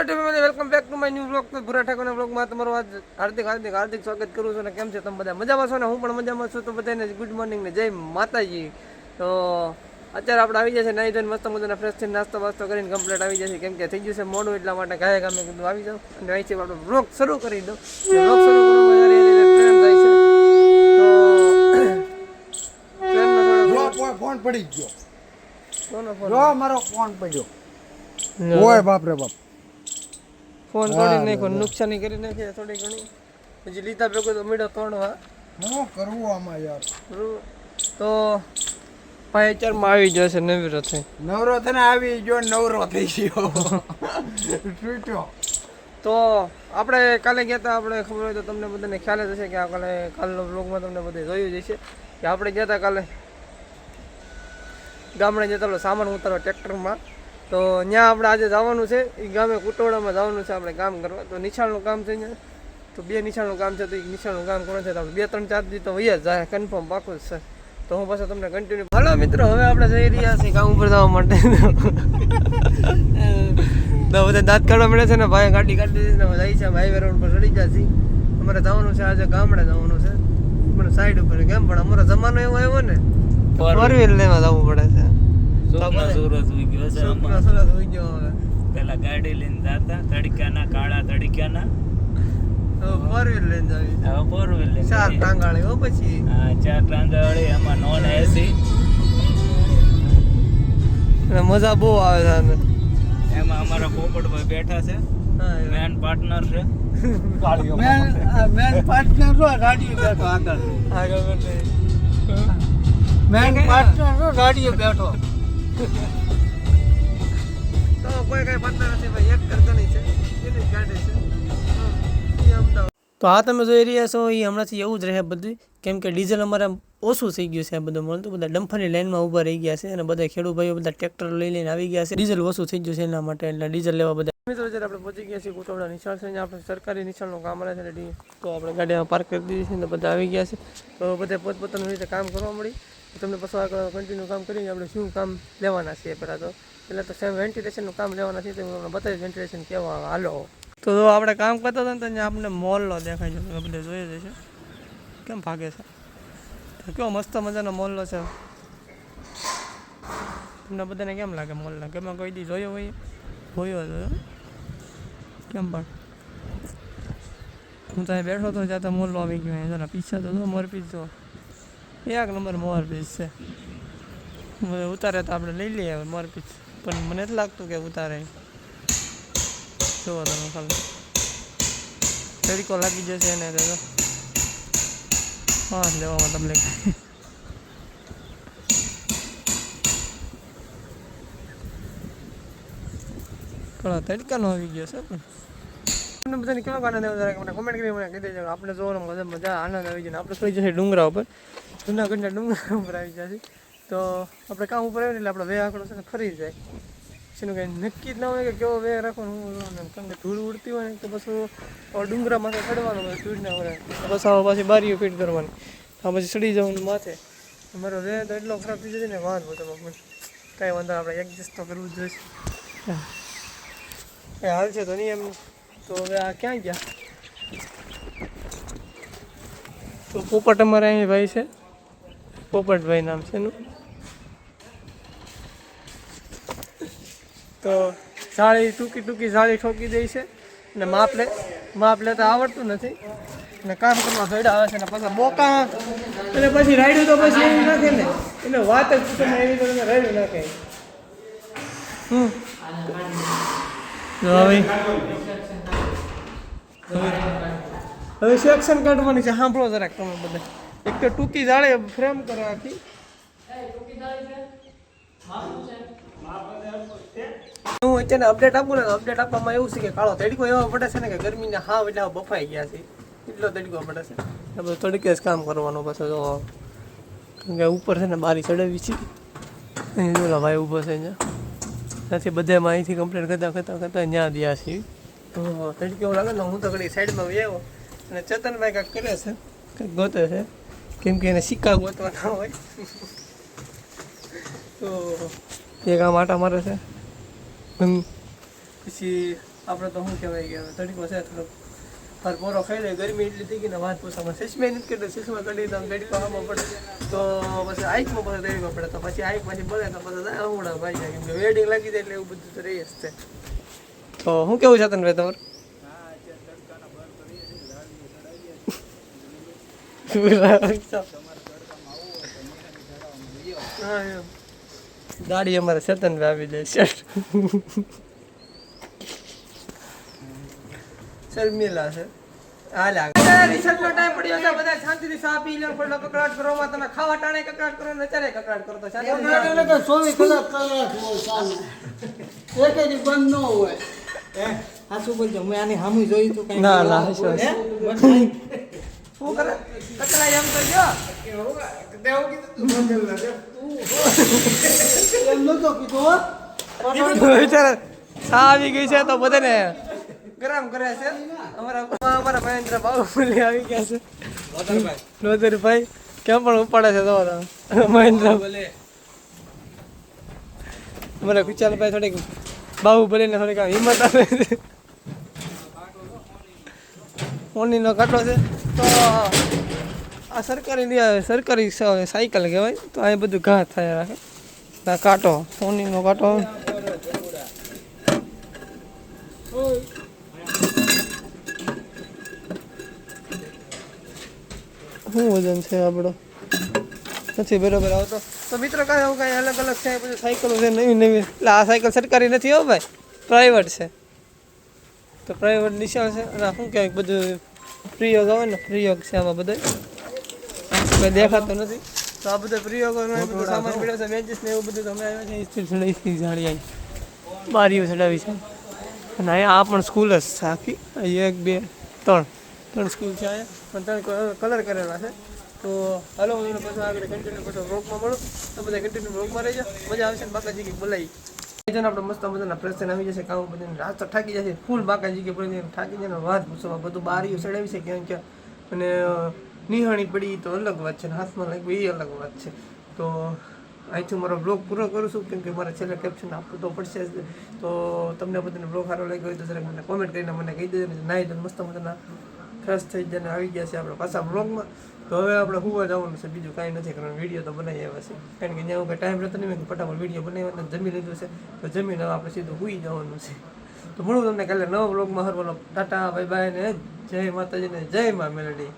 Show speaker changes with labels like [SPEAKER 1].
[SPEAKER 1] Family welcome back to my new vlog. તો ભૂરા ઠાકોરના વ્લોગમાં તમારું આજ હાર્દિક સ્વાગત કરું છું. અને કેમ છે તમે બધા મજામાં છો ને? હું પણ મજામાં છું. તો બધાને ગુડ મોર્નિંગ ને જય માતાજી. તો અત્યારે આપણે આવી જશે નાઈ ધોઈને મસ્ત મજાના ફ્રેશ થઈને નાસ્તો વાસ્તો કરીને કમ્પ્લીટ આવી જશે. કેમ કે થઈ ગયું છે મોડું, એટલા માટે ગાયે ગામે કીધું આવી જાવ અને અહીંથી આપણે વ્લોગ શરૂ કરી દો. વ્લોગ શરૂ કરવામાં ટ્રેન જાય છે તો ટ્રેનનો થોડો
[SPEAKER 2] ફોન પડી ગયો.
[SPEAKER 1] કોનો ફોન?
[SPEAKER 2] જો મારો ફોન પડ્યો. ઓય બાપ રે બાપ.
[SPEAKER 1] ફોન તોડી નાખ્યો, નુકસાની કરી નાખી થોડી ઘણી. હજી લીધા ભેગો તો મીડો તોડવા
[SPEAKER 2] શું કરવું આમાં યાર?
[SPEAKER 1] તો ભાઈ અત્યારમાં આવી જશે નવીરો થઈ.
[SPEAKER 2] નવરો થઈને આવી ગયો, નવરો થઈ ગયો. તૂટ્યો.
[SPEAKER 1] તો આપણે કાલે ગયા હતા, આપણે ખબર હોય તો તમને બધાને ખ્યાલ જ હશે કે આ કાલનો બ્લોગમાં તમને બધે જોયું જ હશે કે આપણે ગયા હતા કાલે ગામડે જતા હતો સામાન ઉતારવા ટ્રેક્ટરમાં. તો ત્યાં આપણે આજે જવાનું છે એ ગામે કુટોડામાં જવાનું છે આપણે કામ કરવા. તો નિશાળનું કામ છે ત્યાં, તો 2 નિશાળનું કામ છે. તો એક નિશાળનું કામ કોણ છે તો આપણે 2-3-4 દી તો હોય જ જાય, કન્ફર્મ પાકું જ છે. તો હું પાછા તમને કન્ટિન્યુ. હાલો મિત્રો, હવે આપણે જઈ રહ્યા છીએ કામ ઉપર જવા માટે. તો બધા દાંત કાઢવા મળે છે ને, ભાઈ ગાડી કાઢી દીધી ને જાય છે હાઈવે રોડ પર ચડી જશે. અમારે જવાનું છે આજે ગામડે જવાનું છે, પણ સાઈડ ઉપર કેમ પણ અમારો જમાનો એવો આવ્યો ને, 4-wheel લેવા જવું પડે છે.
[SPEAKER 3] પેલા ગાડી લઈને જાતા તડક્યાના, કાળા તડક્યાના,
[SPEAKER 1] 4-wheel લઈને જાવી.
[SPEAKER 3] હવે 4-wheel લઈને
[SPEAKER 1] 4 ટાંગાળી હો. પછી
[SPEAKER 3] 4 ટાંગાળી, એમાં નોન એસી,
[SPEAKER 1] મજા બહુ આવે છે આને.
[SPEAKER 3] એમાં અમારા પોપટભાઈ બેઠા છે, મેન પાર્ટનર છે.
[SPEAKER 2] મેન પાર્ટનર રો ગાડીએ બેઠો આગળ. મેન પાર્ટનર રો ગાડીએ બેઠો.
[SPEAKER 1] તો કોઈ કઈ પાર્ટનર નથી ભાઈ, એક કરતણી છે, એની જ ગાડી છે. તો આ તમે જોઈ રહ્યા છો એ હમણાંથી એવું જ રહે બધું. કેમ કે ડીઝલ અમારે ઓછું થઈ ગયું છે આ બધું મળતું. બધા ડમ્ફરની લાઈનમાં ઊભા રહી ગયા છે અને બધા ખેડૂત ભાઈઓ બધા ટ્રેક્ટર લઈ લઈને આવી ગયા છે. ડીઝલ ઓછું થઈ ગયું છે એના માટે, એટલે ડીઝલ લેવા બધા મિત્રો જ્યારે આપણે પહોંચી ગયા છીએ કુટોડા નિશાળ છે. આપણે સરકારી નિશાળનું કામ રહે છે. તો આપણે ગાડી પાર્ક કરી દીધી છે ને બધા આવી ગયા છે. તો બધા પોતપોતાની રીતે કામ કરવા મળી. તમને પછી આગળ કન્ટિન્યુ કામ કરીને આપણે શું કામ લેવાના છીએ. પહેલાં તો સેમ વેન્ટિલેશનનું કામ લેવાના છીએ. તો હું તમને બતાવીશ વેન્ટિલેશન કેવા હાલો. તો આપણે કામ કરતા હતા ને ત્યાં આપણને મોલનો દેખાય છે, તમે બધે જોઈ જશે કેમ ભાગે છે. કેવો મસ્ત મજાનો મોલનો છે. તમને બધાને કેમ લાગે મોલનો? ગમે કોઈ દી જોયો હોય? જોયો કેમ પણ હું ત્યાં બેઠો હતો ત્યાં તો મોલનો આવી ગયો. જરા પીછા તો મોરપીસ જો 1 નંબર મોરપીસ છે. ઉતારે તો આપણે લઈ લઈએ મોરપીસ, પણ મને જ લાગતું કે ઉતારે. જુઓ તમે ખાલી તરીકો લાગી જશે એને તો હા લેવામાં તમને થોડા તડકાનો આવી ગયો છે. પણ બધાને કેવો આનંદ આવ્યો મને કોમેન્ટ કરી મને કહી દેજો. આપણે જોવાનો મજા આનંદ આવી જાય. આપણે થઈ જશે ડુંગરા ઉપર, જૂનાગઢના ડુંગરા ઉપર આવી જશે. તો આપણે કામ ઉપર આવીને એટલે આપણે વે આંકડો છે ને ફરી જાય. એનું કંઈ નક્કી જ ના હોય કે કેવો વે રાખવાનું. કારણ કે ધૂળ ઉડતી હોય ને તો પછી ડુંગરામાંથી ચડવાનું હોય, ધૂળ ના હોય બસ આવા પાછી બારીઓ ફિટ કરવાની, આ પછી ચડી જવાનું માથે. મારો વે તો એટલો ખરાબ થઈ જશે ને વાત બતાવો. પણ કાંઈ વાંધો આપણે એડજસ્ટ તો કરવું જ જોઈશે. એ હાલ છે તો નહીં એમ. તો હવે આ ક્યાં ગયા? તો પોપટ અમારે અહીં ભાઈ છે, પોપટભાઈ નામ છે એનું. તો સાળી ટૂંકી સાળી ઠોકી દે છે અને માપ લેતા આવડતું નથી અને કામ કરવા ભેડા આવે છે ને પાછા બોકા. અને પછી રાયડું તો પછી એવું નાખે ને, એને વાત જ પૂછે એવી તો રાયડું નાખે. હવે સેક્શન કાઢવાની છે. સાંભળો જરાક તમે બધા. એક તો ટૂંકી જાળે ફ્રેમ કરે આખી. હું અત્યારે અપડેટ આપું ને, અપડેટ આપવામાં એવું છે કે કાળો તડકો એવો પડે છે ને કે ગરમીના હાવ એટલે બફાઈ ગયા છે, એટલો તડકો પડે છે. બધું તડકે જ કામ કરવાનું પાછું. જો કારણ કે ઉપર છે ને બારી ચડાવી છે. અહીં ઓલા ભાઈ ઊભો છે ત્યાંથી બધામાં અહીંથી કમ્પ્લેટ કરતાં ત્યાં દયા છે. તો તડકો એવું લાગે ને હું તો ઘડી સાઈડમાં આવ્યો અને ચેતનભાઈ કાંઈક કરે છે, કંઈક ગોતે છે. કેમ કે એને સિક્કા ગોતવા ના હોય. તો એક આમ આટા મારે છે. પછી આપણે તો શું કહેવાય કે હવે તડકો છે થોડોક પર પોરો ખાઈ લે ગરમી એટલી થઈ ગઈ ને વાત પૂછામાં સિસ્મેન નથી સિસ્માં કઢી તો તડકો આમાં પડે તો પછી આઈકમાં પછી તડકો પડે તો પછી આઈક પછી બળે તો પછી આવડા ભાઈ જાય કેમ કે વેડિંગ લાગી જાય એટલે એવું બધું તો રહી જ છે. તો શું કેવું છે તને ભાઈ તમારું? હા એમ દાડી અમારે ચેતન આવી જાય શર્ટ શર્મિલા છે. રિસર્ચ નો ટાઈમ પડ્યો છે બધા શાંતિથી ચા પી લો થોડો કકડાટ કરો માં તમે ખાવા ટાણે કકડાટ કરો ને અત્યારે કકડાટ કરો તો
[SPEAKER 4] ચોવીસ કલાક કલાક હોય ચાલુ એક જ બંધ ન હોય સાચું બોલજો મેં આની સામું જોયું તું કઈ
[SPEAKER 1] ના ના શું કરે કચરા એમ તો જો
[SPEAKER 4] એમ નતો કીધું
[SPEAKER 1] વિચાર ચા આવી ગઈ છે તો બધાને ગરમ કરે છે. અમારા મહેન્દ્ર બાહુબલી આવી ગયા છે. લોધરભાઈ કેમ પણ ઉપાડે છે તો મહેન્દ્ર મને ખુચાલભાઈ થોડીક બાહુબલીને થોડીક હિંમત આવે છે. ઓનીનો કાંટો છે તો આ સરકારી સાયકલ કહેવાય તો આ બધું ઘા થાય રાખે આ કાંટો સોનીનો કાંટો શું વજન છે આપણો નથી બરાબર આવતો તો મિત્રો કાંઈ આવું કાંઈ અલગ અલગ છે બધું સાયકલો છે નવી નવી એટલે આ સાયકલ સરકારી નથી હો ભાઈ પ્રાઇવેટ છે તો પ્રાઇવેટ નિશાળ છે અને શું કહેવાય બધું પ્રયોગ આવે ને પ્રયોગ છે આમાં બધો કંઈ દેખાતો નથી તો આ બધા પ્રયોગો બધું સામાન મળ્યો છે મેચિસ ને એવું બધું તમે આવ્યા છે ઇસ્ત્રી ચડાવી જાળી આવી બારીઓ ચડાવી છે અને અહીંયા આ પણ સ્કૂલ જ છે આખી 1 2 3 સ્કૂલ છે અહીંયા પણ 3 કલર કરેલા છે. તો હાલો હું એને પછી આગળ કન્ટિન્યુ પછી બ્લોગમાં મળું તો બધા કન્ટિન્યુ બ્લોગમાં રહી જાય મજા આવશે ને બાકાજી કે બોલાવી છે ને આપણે મસ્ત મજાના પ્રશ્ન આવી જશે કામ બધાને રાત તો થાકી જશે ફૂલ બાકાજી કે પડી થાકી જાય ને વાત પૂછવા બધું બારીઓ ચડાવી છે ક્યાં ક્યાં અને નિહાણી પડી તો અલગ વાત છે ને હાથમાં લાગ્યું એ અલગ વાત છે. તો અહીંથી મારો બ્લોગ પૂરો કરું છું કેમ કે મારે છેલ્લે કેપ્શન આપવું તો પડશે જ. તો તમને બધાને બ્લોગ સારો લાગ્યો હોય તો જરાક મને કોમેન્ટ કરીને મને કહી દેજો નાઈ તો મસ્ત મજાના ફ્રેશ થઈ જઈને આવી ગયા છે આપણે પાછા બ્લોગમાં. તો હવે આપણે હુવા જવાનું છે બીજું કાંઈ નથી કરવાનું વિડીયો તો બનાવી આવ્યા છે કારણ કે જ્યાં કંઈ ટાઈમ રહેતો નહીં ફટાફટ વિડીયો બનાવ્યા જમી લીધું છે તો જમીને આપણે સીધું હુઈ જવાનું છે. તો મળું તમને કાલે નવા બ્લોગમાં હરવાનો ટાટા બાય બાય ને જય માતાજી ને જય મા મેલડી.